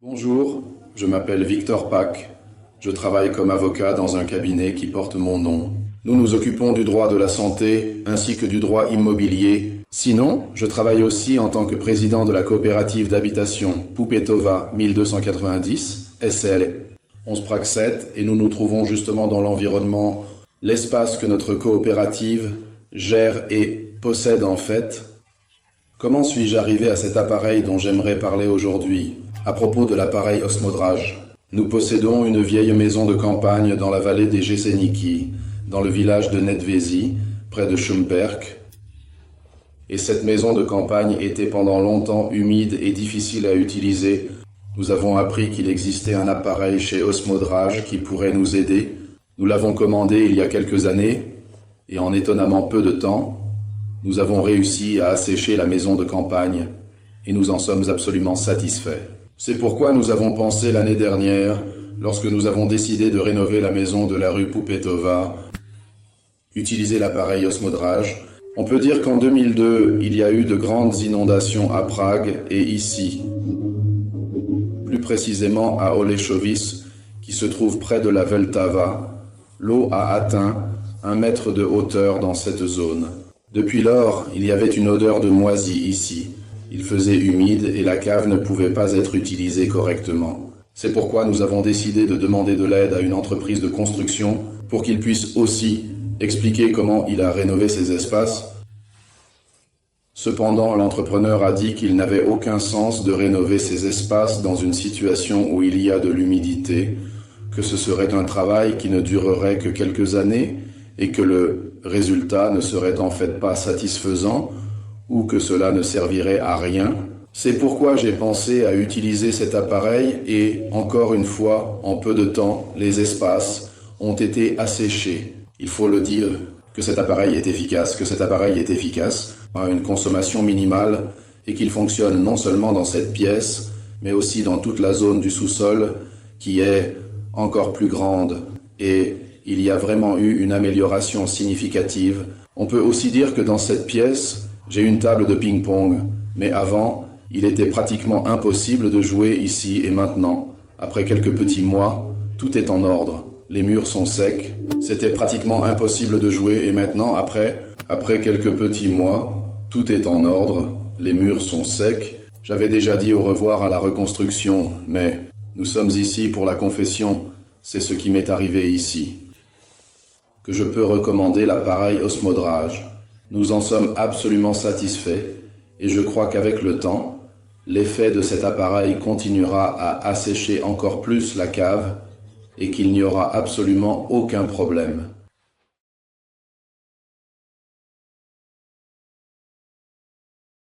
Bonjour, je m'appelle Victor Pack. Je travaille comme avocat dans un cabinet qui porte mon nom. Nous nous occupons du droit de la santé ainsi que du droit immobilier. Sinon, je travaille aussi en tant que président de la coopérative d'habitation Poupetova 1290, SL 11 Prague 7, et nous nous trouvons justement dans l'environnement, l'espace que notre coopérative gère et possède en fait. Comment suis-je arrivé à cet appareil dont j'aimerais parler aujourd'hui? À propos de l'appareil osmodrage, nous possédons une vieille maison de campagne dans la vallée des Jesseniki, dans le village de Nedvesi, près de Šumperk. Et cette maison de campagne était pendant longtemps humide et difficile à utiliser. Nous avons appris qu'il existait un appareil chez Osmodrage qui pourrait nous aider. Nous l'avons commandé il y a quelques années, et en étonnamment peu de temps, nous avons réussi à assécher la maison de campagne, et nous en sommes absolument satisfaits. C'est pourquoi nous avons pensé l'année dernière, lorsque nous avons décidé de rénover la maison de la rue Poupetova, utiliser l'appareil osmodrage. On peut dire qu'en 2002, il y a eu de grandes inondations à Prague et ici, plus précisément à Olešovice, qui se trouve près de la Vltava. L'eau a atteint 1 mètre de hauteur dans cette zone. Depuis lors, il y avait une odeur de moisi ici. Il faisait humide et la cave ne pouvait pas être utilisée correctement. C'est pourquoi nous avons décidé de demander de l'aide à une entreprise de construction pour qu'il puisse aussi expliquer comment il a rénové ces espaces. Cependant, l'entrepreneur a dit qu'il n'avait aucun sens de rénover ces espaces dans une situation où il y a de l'humidité, que ce serait un travail qui ne durerait que quelques années et que le résultat ne serait en fait pas satisfaisant ou que cela ne servirait à rien. C'est pourquoi j'ai pensé à utiliser cet appareil et, encore une fois, en peu de temps, les espaces ont été asséchés. Il faut le dire que cet appareil est efficace, à une consommation minimale et qu'il fonctionne non seulement dans cette pièce, mais aussi dans toute la zone du sous-sol qui est encore plus grande et il y a vraiment eu une amélioration significative. On peut aussi dire que dans cette pièce, j'ai une table de ping-pong, mais avant, il était pratiquement impossible de jouer ici et maintenant. Après quelques petits mois, tout est en ordre. Les murs sont secs. C'était pratiquement impossible de jouer et maintenant, après quelques petits mois, tout est en ordre. Les murs sont secs. J'avais déjà dit au revoir à la reconstruction, mais nous sommes ici pour la confession. C'est ce qui m'est arrivé ici. Que je peux recommander l'appareil osmodrage. Nous en sommes absolument satisfaits et je crois qu'avec le temps, l'effet de cet appareil continuera à assécher encore plus la cave et qu'il n'y aura absolument aucun problème.